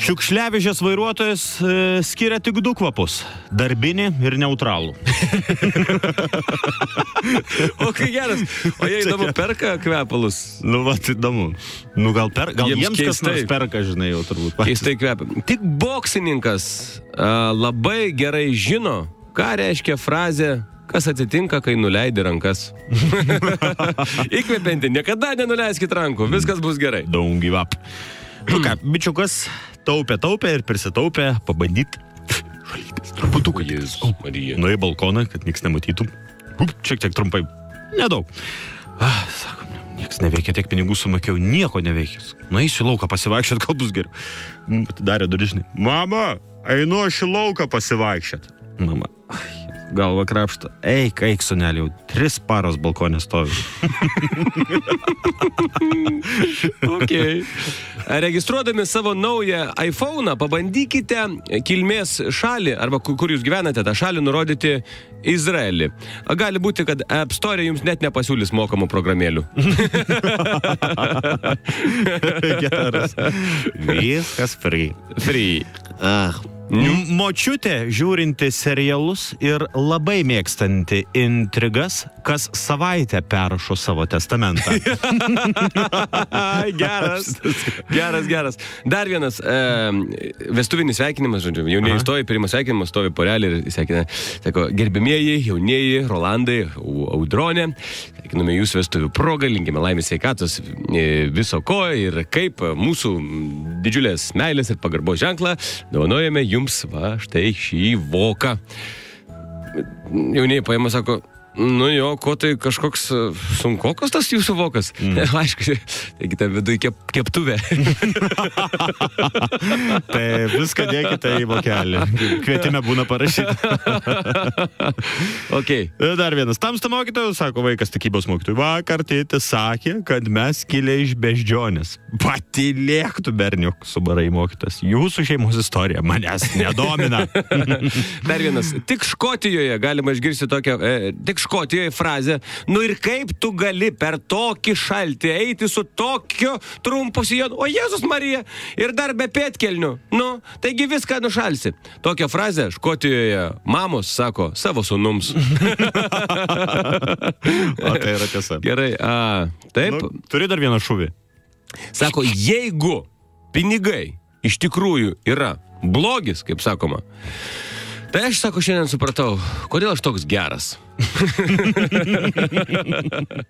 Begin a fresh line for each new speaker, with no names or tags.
Šiukšliavežės vairuotojas skiria tik 2 kvapus – darbinį ir neutralų.
O kai geras. O jie įdomu perka kvepalus?
Nu, vat įdomu. Nu, gal jiems kas
keistai.
nors perka, žinai, jau turbūt.
Keistai kvepia. Tik boksininkas labai gerai žino, ką reiškia frazė kas atsitinka, kai nuleidi rankas. Įkvepianti, niekada nenuleiskit rankų, viskas bus gerai.
Don't give up. Nu ką, bičiukas taupė ir prisitaupė pabandyti žvalgytis truputuką. Nuėjo į balkoną, kad nieks nematytų. Šiek tiek trumpai. Nedaug. Sako, nieks neveikia, tiek pinigų sumokėjau, nieko neveikia. Nueisiu į lauką pasivaikščiot, gal bus geriau. Atidarė duris, žinai. Mama, einu aš į lauką pasivaikščiot. Mama, galva krapšta. Eik, sunelį, jau 3 paros balkonė stovi.
Okay. Registruodami savo naują iPhone'ą, pabandykite kilmės šalį, arba kur jūs gyvenate, tą šalį nurodyti Izraelį. Gali būti, kad App Store jums net nepasiūlys mokamų programėlių.
Geras. Viskas free.
Free.
Močiutė žiūrinti serialus ir labai mėgstanti intrigas, kas savaitę perrašo savo testamentą.
Geras. Dar vienas vestuvinis sveikinimas, žodžiu. Jaunieji stovi, pirmas sveikinimas, stovi porelį ir sveikina. Sako, gerbimieji, jaunieji, Rolandai, Audronė, sveikiname jūsų vestuvių progą, linkime laimės sveikatos viso ko ir kaip mūsų didžiulės meilės ir pagarbos ženklą dovanojame jums va štai šį voką. Jaunieji paima, sako, nu jo, ko tai kažkoks sunkokas tas jūsų vokas? Aišku, taigi tą vidui keptuvę.
Tai viską dėkite į vokelį. Kvietime būna parašyti.
Okay.
Dar vienas. Tamsta mokytojų, sako vaikas tikybos mokytojų. Vakar tėtis sakė, kad mes kilę iš beždžionės. Patylėk tu, berniuk, subarai mokytas. Jūsų šeimos istorija manęs nedomina.
Dar vienas. Tik Škotijoje galima išgirsti tokią... Tik Škotijoje frazę, nu ir kaip tu gali per tokį šaltį eiti su tokiu trumpu sijonu, o Jėzus Marija, ir dar be pėtkelnių, nu, taigi viską nušalsi. Tokią frazę Škotijoje mamos sako savo sūnums.
O tai yra tiesa.
Gerai, taip.
Nu, turi dar vieną šūvį.
Sako, jeigu pinigai iš tikrųjų yra blogis, kaip sakoma, tai aš, sako, šiandien supratau, kodėl aš toks geras.